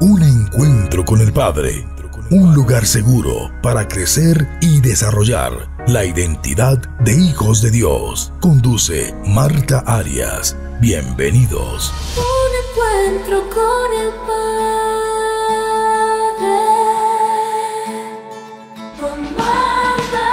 Un encuentro con el Padre. Un lugar seguro para crecer y desarrollar la identidad de hijos de Dios. Conduce Marta Arias. Bienvenidos. Un encuentro con el Padre. Con Marta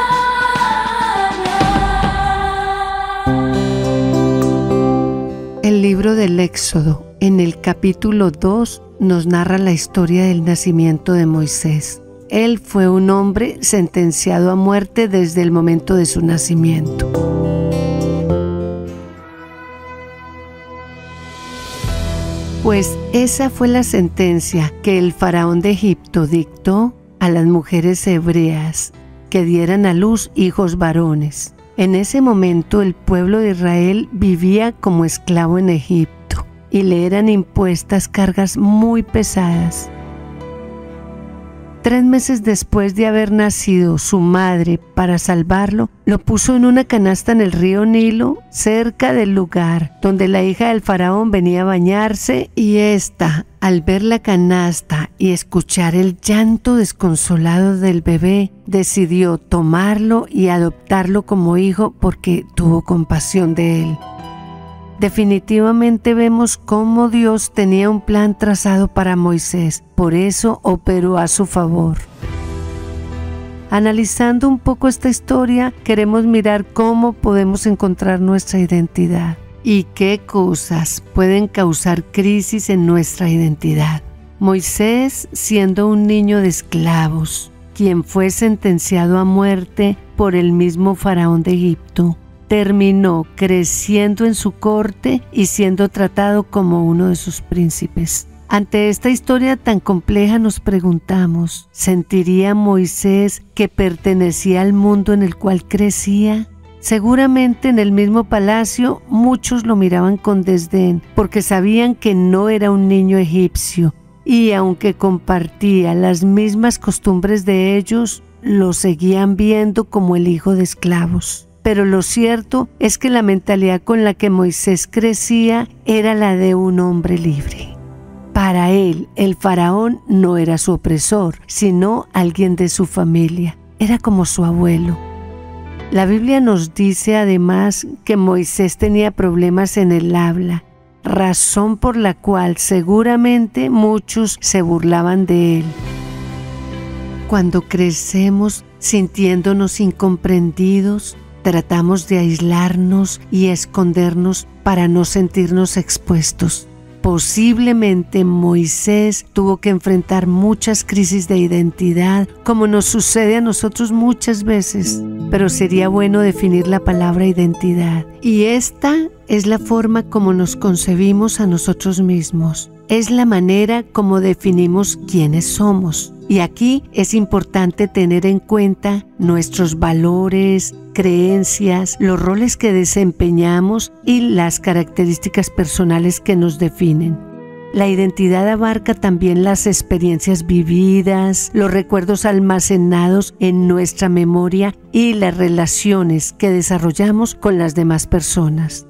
Arias. El libro del Éxodo, en el capítulo 2, nos narra la historia del nacimiento de Moisés. Él fue un hombre sentenciado a muerte desde el momento de su nacimiento. Pues esa fue la sentencia que el faraón de Egipto dictó a las mujeres hebreas que dieran a luz hijos varones. En ese momento el pueblo de Israel vivía como esclavo en Egipto y le eran impuestas cargas muy pesadas. 3 meses después de haber nacido, su madre, para salvarlo, lo puso en una canasta en el río Nilo, cerca del lugar donde la hija del faraón venía a bañarse, y ésta, al ver la canasta y escuchar el llanto desconsolado del bebé, decidió tomarlo y adoptarlo como hijo porque tuvo compasión de él. Definitivamente vemos cómo Dios tenía un plan trazado para Moisés, por eso operó a su favor. Analizando un poco esta historia, queremos mirar cómo podemos encontrar nuestra identidad y qué cosas pueden causar crisis en nuestra identidad. Moisés, siendo un niño de esclavos, quien fue sentenciado a muerte por el mismo faraón de Egipto, terminó creciendo en su corte y siendo tratado como uno de sus príncipes. Ante esta historia tan compleja nos preguntamos, ¿sentiría Moisés que pertenecía al mundo en el cual crecía? Seguramente en el mismo palacio muchos lo miraban con desdén porque sabían que no era un niño egipcio y aunque compartía las mismas costumbres de ellos, lo seguían viendo como el hijo de esclavos. Pero lo cierto es que la mentalidad con la que Moisés crecía era la de un hombre libre. Para él, el faraón no era su opresor, sino alguien de su familia. Era como su abuelo. La Biblia nos dice además que Moisés tenía problemas en el habla, razón por la cual seguramente muchos se burlaban de él. Cuando crecemos sintiéndonos incomprendidos, tratamos de aislarnos y escondernos para no sentirnos expuestos. Posiblemente Moisés tuvo que enfrentar muchas crisis de identidad, como nos sucede a nosotros muchas veces, pero sería bueno definir la palabra identidad. Y esta es la forma como nos concebimos a nosotros mismos. Es la manera como definimos quiénes somos. Y aquí es importante tener en cuenta nuestros valores, creencias, los roles que desempeñamos y las características personales que nos definen. La identidad abarca también las experiencias vividas, los recuerdos almacenados en nuestra memoria y las relaciones que desarrollamos con las demás personas.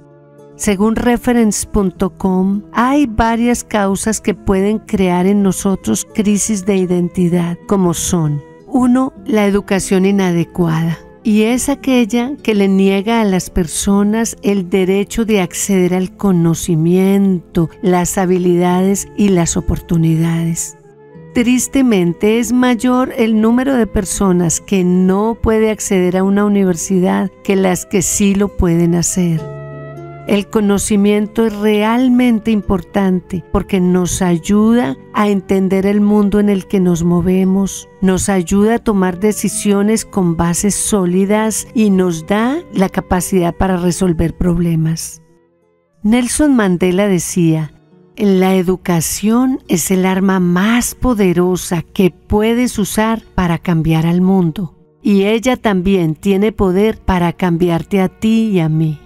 Según Reference.com, hay varias causas que pueden crear en nosotros crisis de identidad, como son: 1. La educación inadecuada. Y es aquella que le niega a las personas el derecho de acceder al conocimiento, las habilidades y las oportunidades. Tristemente, es mayor el número de personas que no puede acceder a una universidad que las que sí lo pueden hacer. El conocimiento es realmente importante porque nos ayuda a entender el mundo en el que nos movemos, nos ayuda a tomar decisiones con bases sólidas y nos da la capacidad para resolver problemas. Nelson Mandela decía: la educación es el arma más poderosa que puedes usar para cambiar al mundo, y ella también tiene poder para cambiarte a ti y a mí.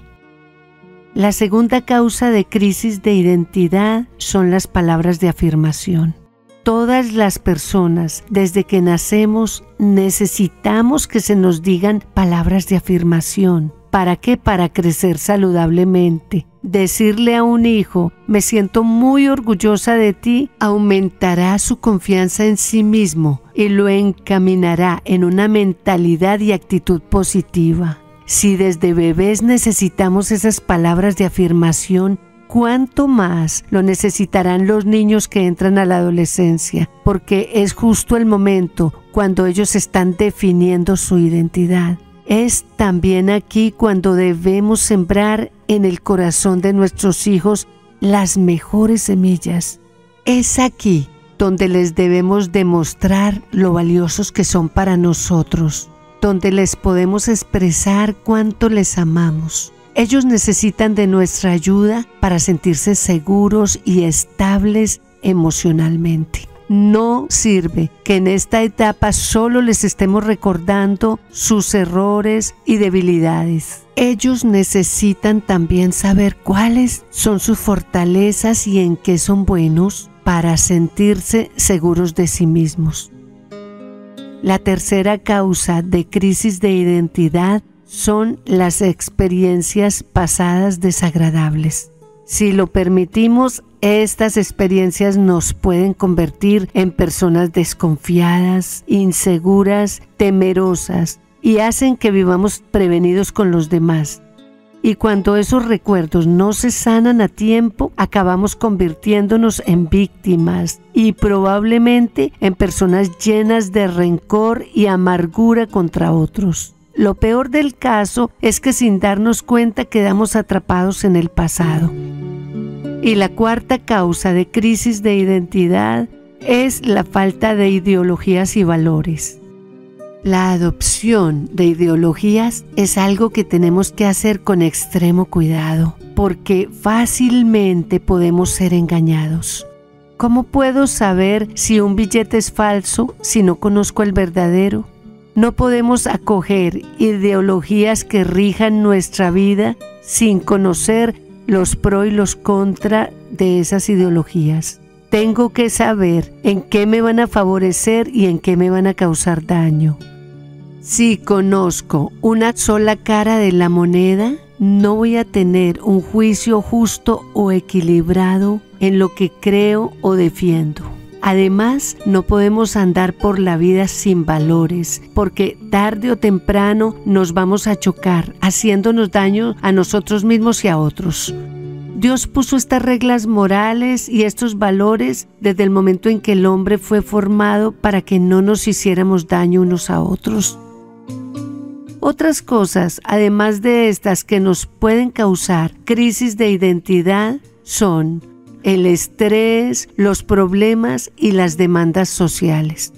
La segunda causa de crisis de identidad son las palabras de afirmación. Todas las personas, desde que nacemos, necesitamos que se nos digan palabras de afirmación. ¿Para qué? Para crecer saludablemente. Decirle a un hijo, me siento muy orgullosa de ti, aumentará su confianza en sí mismo y lo encaminará en una mentalidad y actitud positiva. Si desde bebés necesitamos esas palabras de afirmación, ¿cuánto más lo necesitarán los niños que entran a la adolescencia? Porque es justo el momento cuando ellos están definiendo su identidad. Es también aquí cuando debemos sembrar en el corazón de nuestros hijos las mejores semillas. Es aquí donde les debemos demostrar lo valiosos que son para nosotros, donde les podemos expresar cuánto les amamos. Ellos necesitan de nuestra ayuda para sentirse seguros y estables emocionalmente. No sirve que en esta etapa solo les estemos recordando sus errores y debilidades. Ellos necesitan también saber cuáles son sus fortalezas y en qué son buenos para sentirse seguros de sí mismos. La tercera causa de crisis de identidad son las experiencias pasadas desagradables. Si lo permitimos, estas experiencias nos pueden convertir en personas desconfiadas, inseguras, temerosas y hacen que vivamos prevenidos con los demás. Y cuando esos recuerdos no se sanan a tiempo, acabamos convirtiéndonos en víctimas y probablemente en personas llenas de rencor y amargura contra otros. Lo peor del caso es que sin darnos cuenta quedamos atrapados en el pasado. Y la cuarta causa de crisis de identidad es la falta de ideologías y valores. La adopción de ideologías es algo que tenemos que hacer con extremo cuidado, porque fácilmente podemos ser engañados. ¿Cómo puedo saber si un billete es falso si no conozco el verdadero? No podemos acoger ideologías que rijan nuestra vida sin conocer los pros y los contra de esas ideologías. Tengo que saber en qué me van a favorecer y en qué me van a causar daño. Si conozco una sola cara de la moneda, no voy a tener un juicio justo o equilibrado en lo que creo o defiendo. Además, no podemos andar por la vida sin valores, porque tarde o temprano nos vamos a chocar, haciéndonos daño a nosotros mismos y a otros. Dios puso estas reglas morales y estos valores desde el momento en que el hombre fue formado para que no nos hiciéramos daño unos a otros. Otras cosas, además de estas, que nos pueden causar crisis de identidad son el estrés, los problemas y las demandas sociales.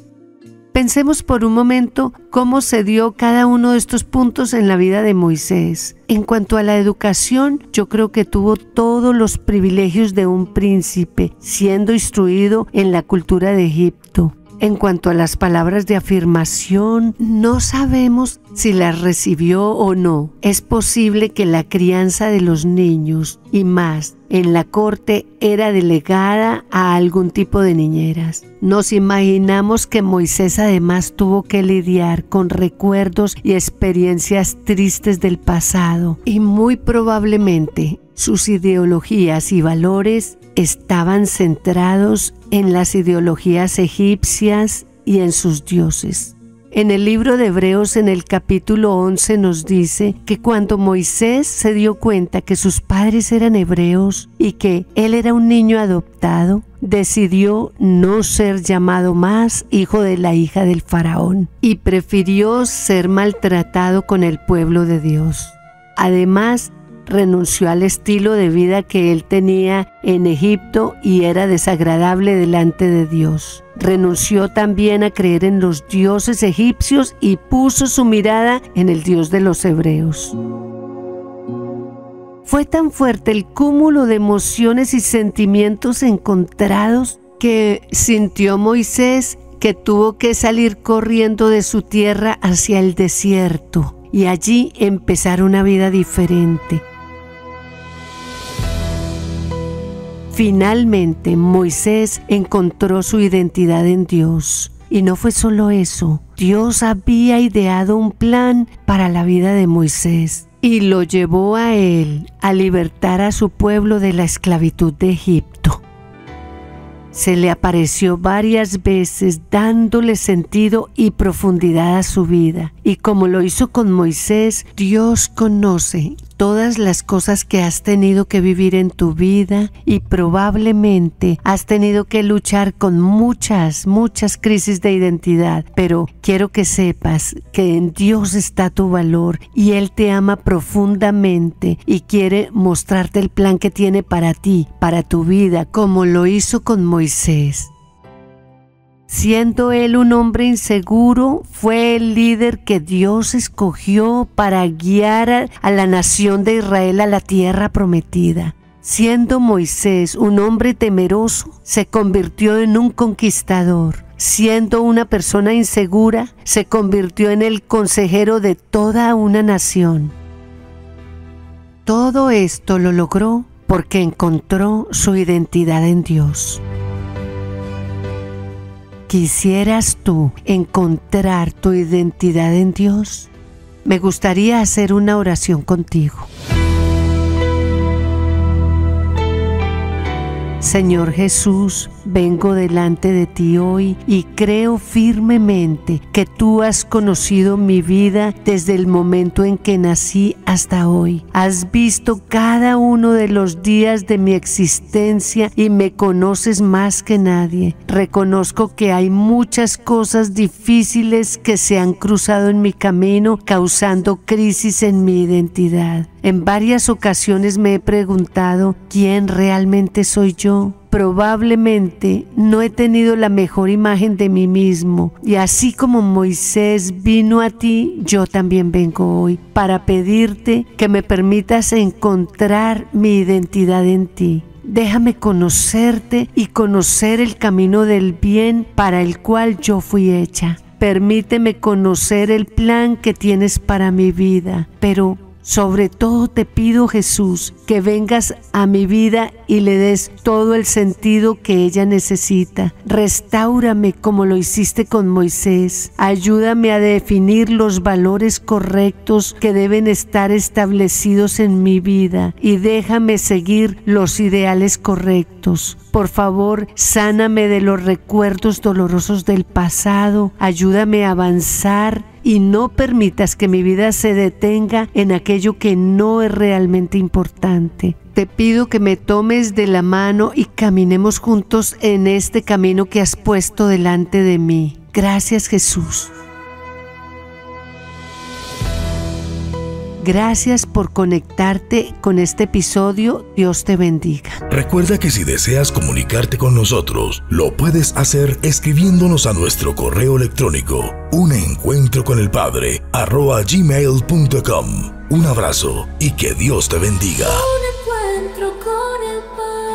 Pensemos por un momento cómo se dio cada uno de estos puntos en la vida de Moisés. En cuanto a la educación, yo creo que tuvo todos los privilegios de un príncipe, siendo instruido en la cultura de Egipto. En cuanto a las palabras de afirmación, no sabemos si las recibió o no. Es posible que la crianza de los niños y más en la corte era delegada a algún tipo de niñeras. Nos imaginamos que Moisés además tuvo que lidiar con recuerdos y experiencias tristes del pasado y muy probablemente sus ideologías y valores estaban centrados en las ideologías egipcias y en sus dioses. En el libro de Hebreos, en el capítulo 11, nos dice que cuando Moisés se dio cuenta que sus padres eran hebreos y que él era un niño adoptado, decidió no ser llamado más hijo de la hija del faraón y prefirió ser maltratado con el pueblo de Dios. Además, renunció al estilo de vida que él tenía en Egipto y era desagradable delante de Dios. Renunció también a creer en los dioses egipcios y puso su mirada en el Dios de los hebreos. Fue tan fuerte el cúmulo de emociones y sentimientos encontrados que sintió Moisés que tuvo que salir corriendo de su tierra hacia el desierto y allí empezar una vida diferente. Finalmente, Moisés encontró su identidad en Dios. Y no fue solo eso. Dios había ideado un plan para la vida de Moisés. y lo llevó a él a libertar a su pueblo de la esclavitud de Egipto. Se le apareció varias veces dándole sentido y profundidad a su vida. Y como lo hizo con Moisés, Dios conoce todas las cosas que has tenido que vivir en tu vida y probablemente has tenido que luchar con muchas crisis de identidad. Pero quiero que sepas que en Dios está tu valor y Él te ama profundamente y quiere mostrarte el plan que tiene para ti, para tu vida, como lo hizo con Moisés. Siendo él un hombre inseguro, fue el líder que Dios escogió para guiar a la nación de Israel a la tierra prometida. Siendo Moisés un hombre temeroso, se convirtió en un conquistador. Siendo una persona insegura, se convirtió en el consejero de toda una nación. Todo esto lo logró porque encontró su identidad en Dios. ¿Quisieras tú encontrar tu identidad en Dios? Me gustaría hacer una oración contigo. Señor Jesús, vengo delante de ti hoy y creo firmemente que tú has conocido mi vida desde el momento en que nací hasta hoy. Has visto cada uno de los días de mi existencia y me conoces más que nadie. Reconozco que hay muchas cosas difíciles que se han cruzado en mi camino, causando crisis en mi identidad. En varias ocasiones me he preguntado quién realmente soy yo. Probablemente no he tenido la mejor imagen de mí mismo, y así como Moisés vino a ti, yo también vengo hoy para pedirte que me permitas encontrar mi identidad en ti. Déjame conocerte y conocer el camino del bien para el cual yo fui hecha. Permíteme conocer el plan que tienes para mi vida, pero sobre todo te pido, Jesús, que vengas a mi vida y le des todo el sentido que ella necesita. Restáurame como lo hiciste con Moisés. Ayúdame a definir los valores correctos que deben estar establecidos en mi vida y déjame seguir los ideales correctos. Por favor, sáname de los recuerdos dolorosos del pasado. Ayúdame a avanzar y no permitas que mi vida se detenga en aquello que no es realmente importante. Te pido que me tomes de la mano y caminemos juntos en este camino que has puesto delante de mí. Gracias, Jesús. Gracias por conectarte con este episodio. Dios te bendiga. Recuerda que si deseas comunicarte con nosotros, lo puedes hacer escribiéndonos a nuestro correo electrónico unencuentroconelpadre@gmail.com. Un abrazo y que Dios te bendiga. Un encuentro con el Padre.